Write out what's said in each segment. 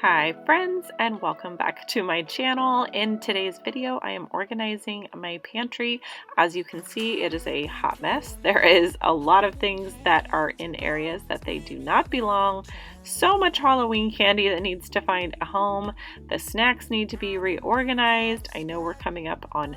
Hi friends, and welcome back to my channel. In today's video I am organizing my pantry. As you can see, it is a hot mess. There is a lot of things that are in areas that they do not belong. So much Halloween candy that needs to find a home. The snacks need to be reorganized. I know we're coming up on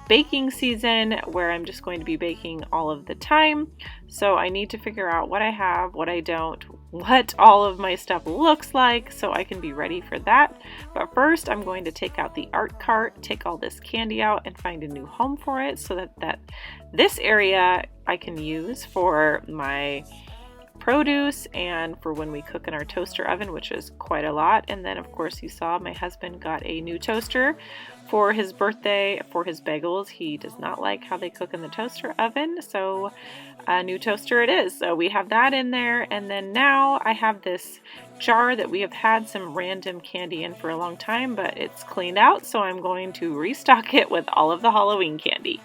baking season where I'm just going to be baking all of the time. So I need to figure out what I have, what I don't, what all of my stuff looks like so I can be ready for that. But first I'm going to take out the art cart, take all this candy out and find a new home for it so that this area I can use for my produce and for when we cook in our toaster oven, which is quite a lot. And then of course you saw my husband got a new toaster for his birthday for his bagels. He does not like how they cook in the toaster oven, so a new toaster it is. So we have that in there, and then now I have this jar that we have had some random candy in for a long time, but it's cleaned out, so I'm going to restock it with all of the Halloween candy.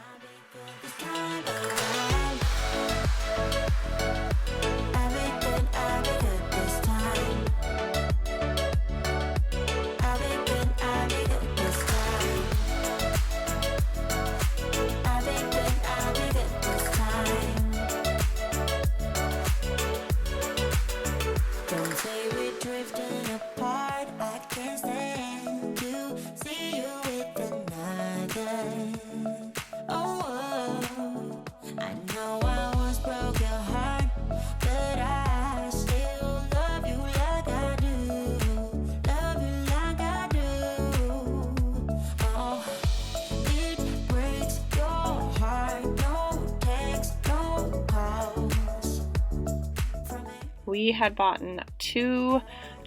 We had bought 2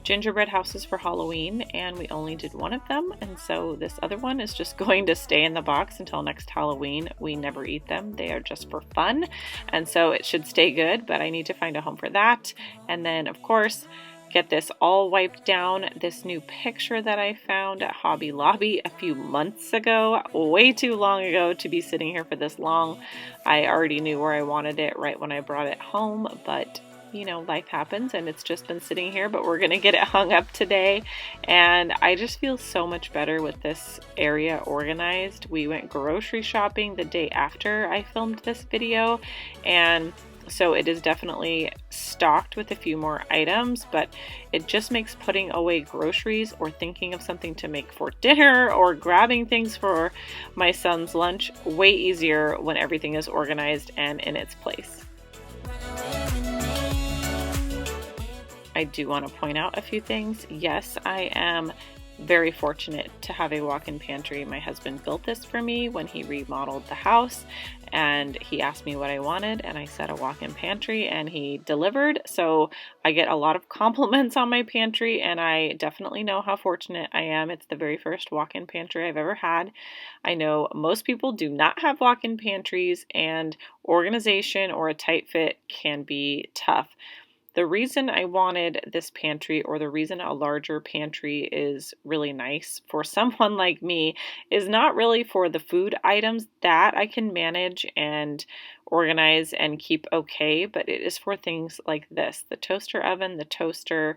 gingerbread houses for Halloween and we only did one of them, and so this other one is just going to stay in the box until next Halloween. We never eat them, they are just for fun, and so it should stay good, but I need to find a home for that. And then of course get this all wiped down. This new picture that I found at Hobby Lobby a few months ago, way too long ago to be sitting here for this long. I already knew where I wanted it right when I brought it home, but you know, life happens and it's just been sitting here, but we're gonna get it hung up today. And I just feel so much better with this area organized. We went grocery shopping the day after I filmed this video, and so it is definitely stocked with a few more items, but it just makes putting away groceries or thinking of something to make for dinner or grabbing things for my son's lunch way easier when everything is organized and in its place. I do want to point out a few things. Yes, I am very fortunate to have a walk-in pantry. My husband built this for me when he remodeled the house, and he asked me what I wanted and I said a walk-in pantry and he delivered. So I get a lot of compliments on my pantry and I definitely know how fortunate I am. It's the very first walk-in pantry I've ever had. I know most people do not have walk-in pantries, and organization or a tight fit can be tough. The reason I wanted this pantry, or the reason a larger pantry is really nice for someone like me, is not really for the food items that I can manage and organize and keep okay, but it is for things like this: the toaster oven, the toaster.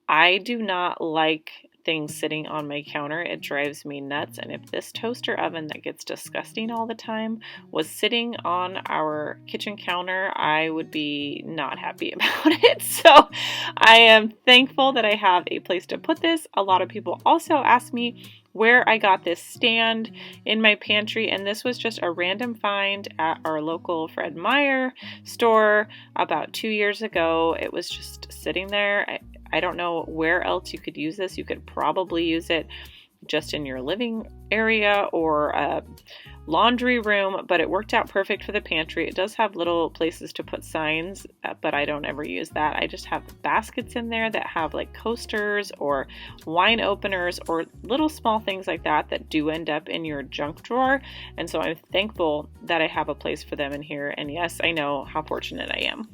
I do not like things sitting on my counter. It drives me nuts. And if this toaster oven that gets disgusting all the time was sitting on our kitchen counter, I would be not happy about it. So I am thankful that I have a place to put this. A lot of people also ask me where I got this stand in my pantry, and this was just a random find at our local Fred Meyer store about 2 years ago. It was just sitting there. I don't know where else you could use this. You could probably use it just in your living area or a laundry room, but it worked out perfect for the pantry. It does have little places to put signs, but I don't ever use that. I just have baskets in there that have like coasters or wine openers or little small things like that that do end up in your junk drawer. And so I'm thankful that I have a place for them in here. And yes, I know how fortunate I am.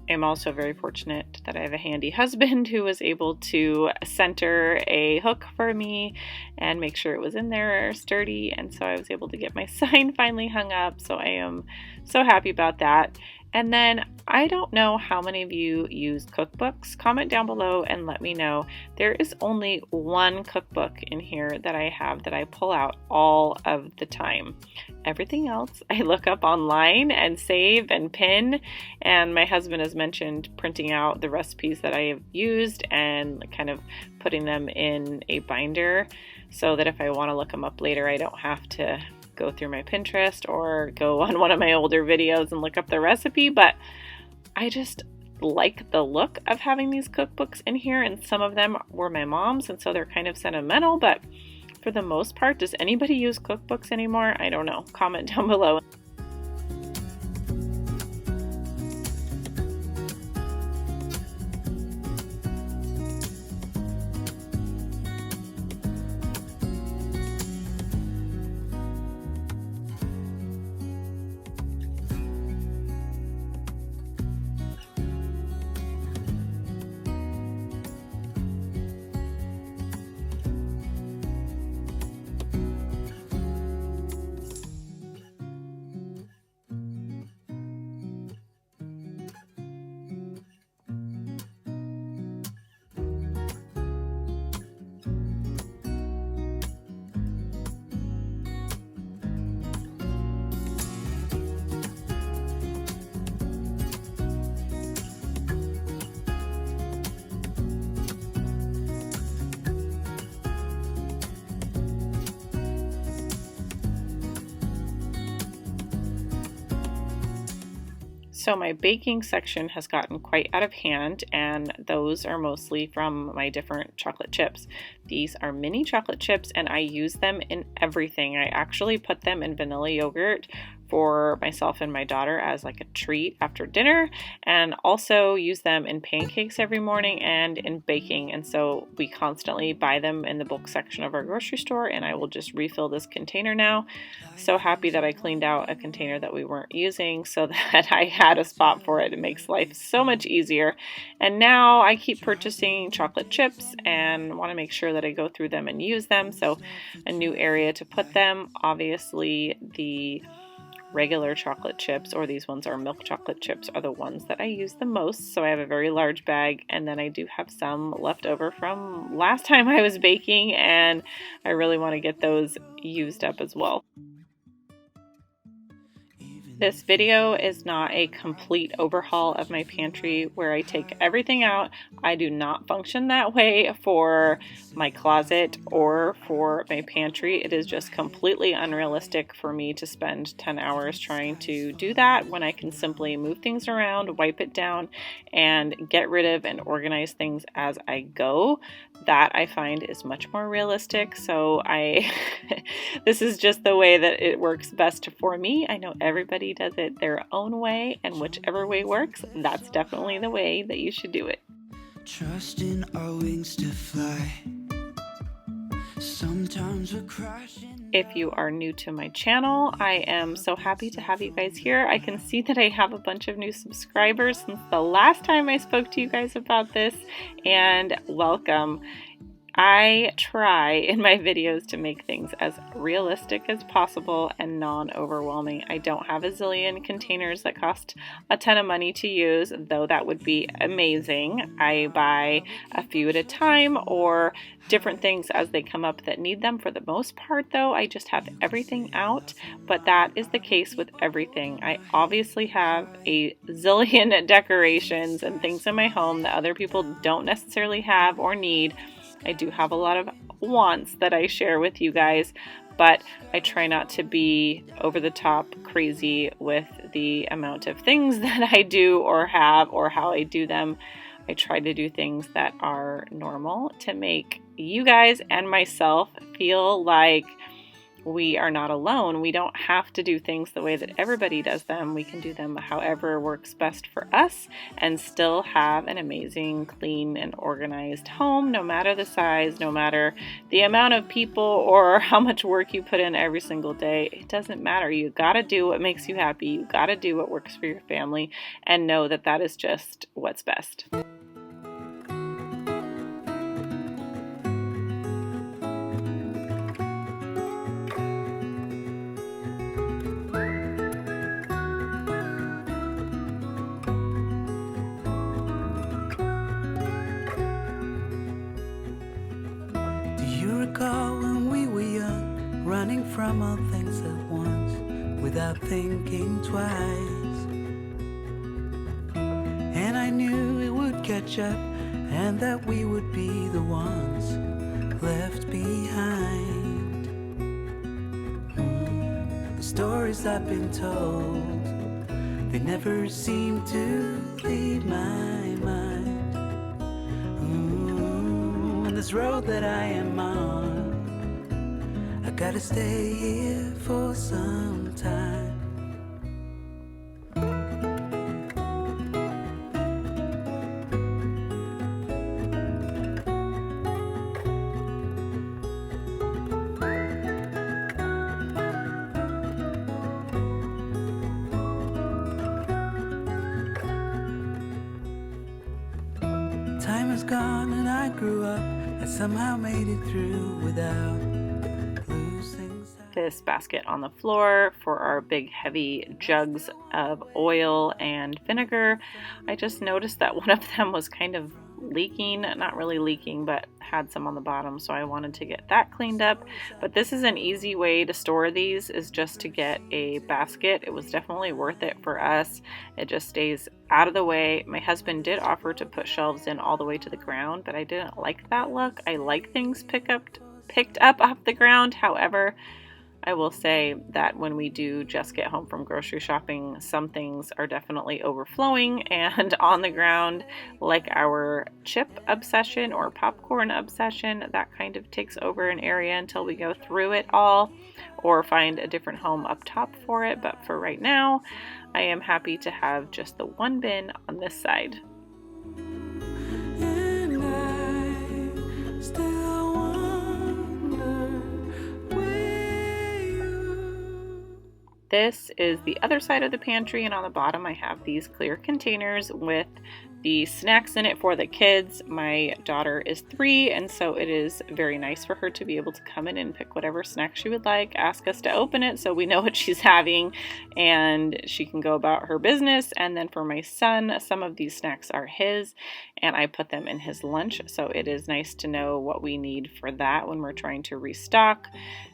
I'm also very fortunate that I have a handy husband who was able to center a hook for me and make sure it was in there sturdy, and so I was able to get my sign finally hung up, so I am so happy about that. And then I don't know how many of you use cookbooks. Comment down below and let me know. There is only one cookbook in here that I have that I pull out all of the time. Everything else I look up online and save and pin. And my husband has mentioned printing out the recipes that I have used and kind of putting them in a binder so that if I want to look them up later, I don't have to go through my Pinterest or go on one of my older videos and look up the recipe. But I just like the look of having these cookbooks in here, and some of them were my mom's, and so they're kind of sentimental. But for the most part, does anybody use cookbooks anymore? I don't know. Comment down below. So my baking section has gotten quite out of hand, and those are mostly from my different chocolate chips. These are mini chocolate chips, and I use them in everything. I actually put them in vanilla yogurt for myself and my daughter as like a treat after dinner, and also use them in pancakes every morning and in baking. And so we constantly buy them in the bulk section of our grocery store, and I will just refill this container now. So happy that I cleaned out a container that we weren't using so that I had a spot for it. It makes life so much easier. And now I keep purchasing chocolate chips and want to make sure that I go through them and use them. So a new area to put them. Obviously the regular chocolate chips, or these ones are milk chocolate chips, are the ones that I use the most. So I have a very large bag, and then I do have some left over from last time I was baking, and I really want to get those used up as well. This video is not a complete overhaul of my pantry where I take everything out. I do not function that way for my closet or for my pantry. It is just completely unrealistic for me to spend 10 hours trying to do that when I can simply move things around, wipe it down, and get rid of and organize things as I go. That I find is much more realistic. So this is just the way that it works best for me. I know everybody does it their own way, and whichever way works, that's definitely the way that you should do it. Trusting our wings to fly. Sometimes we're crashing. If you are new to my channel, I am so happy to have you guys here. I can see that I have a bunch of new subscribers since the last time I spoke to you guys about this, and welcome. I try in my videos to make things as realistic as possible and non-overwhelming. I don't have a zillion containers that cost a ton of money to use, though that would be amazing. I buy a few at a time or different things as they come up that need them. For the most part, though, I just have everything out, but that is the case with everything. I obviously have a zillion decorations and things in my home that other people don't necessarily have or need. I do have a lot of wants that I share with you guys, but I try not to be over the top crazy with the amount of things that I do or have or how I do them. I try to do things that are normal to make you guys and myself feel like we are not alone. We don't have to do things the way that everybody does them. We can do them however works best for us and still have an amazing, clean, and organized home, no matter the size, no matter the amount of people or how much work you put in every single day. It doesn't matter. You gotta do what makes you happy. You gotta do what works for your family, and know that that is just what's best. running from all things at once without thinking twice. And I knew it would catch up and that we would be the ones left behind. The stories I've been told, they never seem to leave my mind. And this road that I am on, I gotta stay here for some time. Time is gone and I grew up. I somehow made it through without losing sight. This basket on the floor for our big heavy jugs of oil and vinegar. I just noticed that one of them was kind of leaking, not really leaking, but had some on the bottom, so I wanted to get that cleaned up. But this is an easy way to store these, is just to get a basket. It was definitely worth it for us. It just stays out of the way. My husband did offer to put shelves in all the way to the ground, but I didn't like that look. I like things picked up off the ground. However, I will say that when we do just get home from grocery shopping, some things are definitely overflowing and on the ground, like our chip obsession or popcorn obsession. That kind of takes over an area until we go through it all or find a different home up top for it. But for right now, I am happy to have just the one bin on this side. And I still wonder where you... This is the other side of the pantry, and on the bottom I have these clear containers with the snacks in it for the kids. My daughter is 3, and so it is very nice for her to be able to come in and pick whatever snack she would like, ask us to open it so we know what she's having, and she can go about her business. And then for my son, some of these snacks are his, and I put them in his lunch, so it is nice to know what we need for that when we're trying to restock.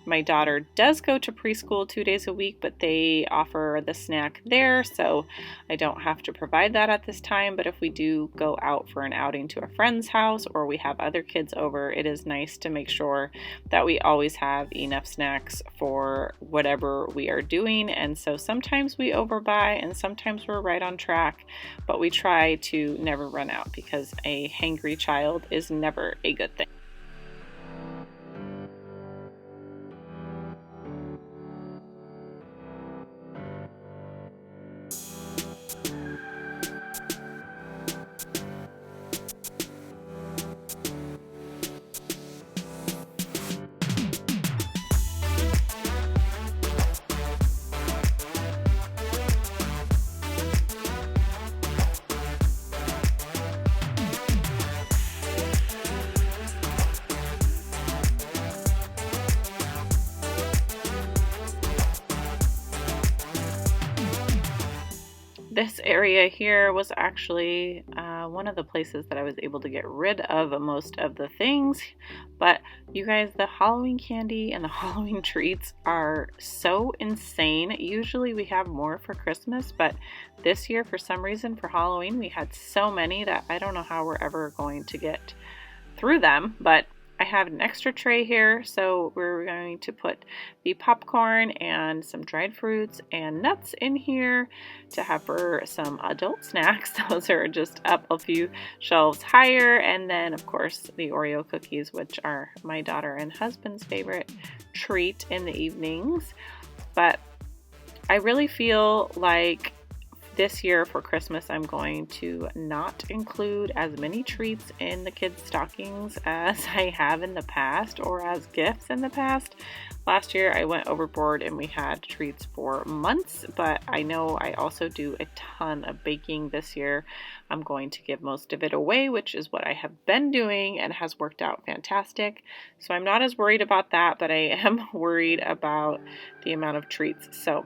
My daughter does go to preschool 2 days a week, but they offer the snack there, so I don't have to provide that at this time. But if we do go out for an outing to a friend's house or we have other kids over, it is nice to make sure that we always have enough snacks for whatever we are doing. And so sometimes we overbuy and sometimes we're right on track, but we try to never run out because a hangry child is never a good thing. This area here was actually one of the places that I was able to get rid of most of the things. But you guys, the Halloween candy and the Halloween treats are so insane. Usually we have more for Christmas, but this year for some reason for Halloween we had so many that I don't know how we're ever going to get through them. But I have an extra tray here, so we're going to put the popcorn and some dried fruits and nuts in here to have for some adult snacks. Those are just up a few shelves higher. And then, of course, the Oreo cookies, which are my daughter and husband's favorite treat in the evenings. But I really feel like this year for Christmas, I'm going to not include as many treats in the kids' stockings as I have in the past or as gifts in the past. Last year, I went overboard and we had treats for months, but I know I also do a ton of baking this year. I'm going to give most of it away, which is what I have been doing and has worked out fantastic. So I'm not as worried about that, but I am worried about the amount of treats. So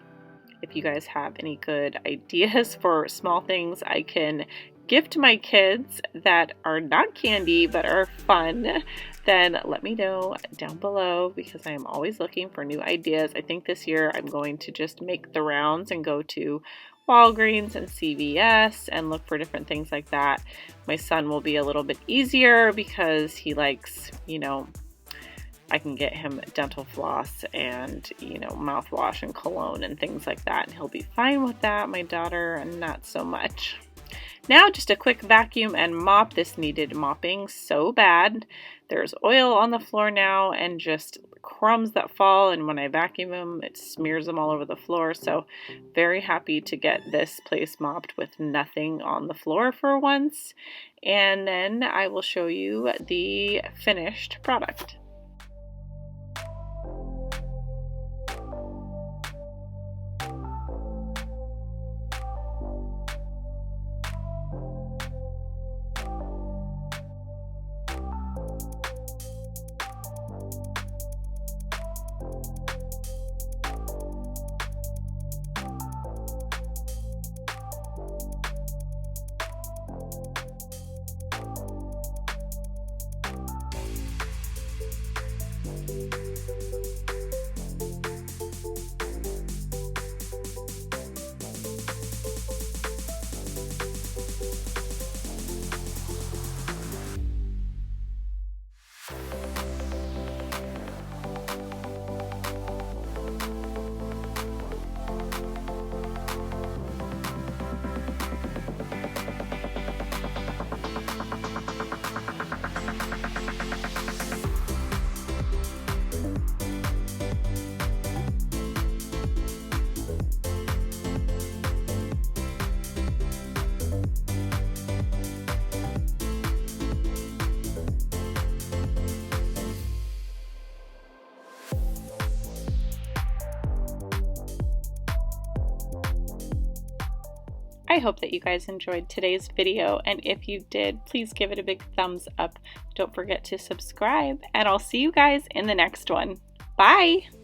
if you guys have any good ideas for small things I can gift my kids that are not candy but are fun, then let me know down below, because I am always looking for new ideas. I think this year I'm going to just make the rounds and go to Walgreens and CVS and look for different things like that. My son will be a little bit easier because he likes, I can get him dental floss and, mouthwash and cologne and things like that, and he'll be fine with that. My daughter, not so much. Now, just a quick vacuum and mop. This needed mopping so bad. There's oil on the floor now and just crumbs that fall, and when I vacuum them, it smears them all over the floor. So very happy to get this place mopped with nothing on the floor for once. And then I will show you the finished product. I hope that you guys enjoyed today's video, and if you did, please give it a big thumbs up. Don't forget to subscribe, and I'll see you guys in the next one. Bye!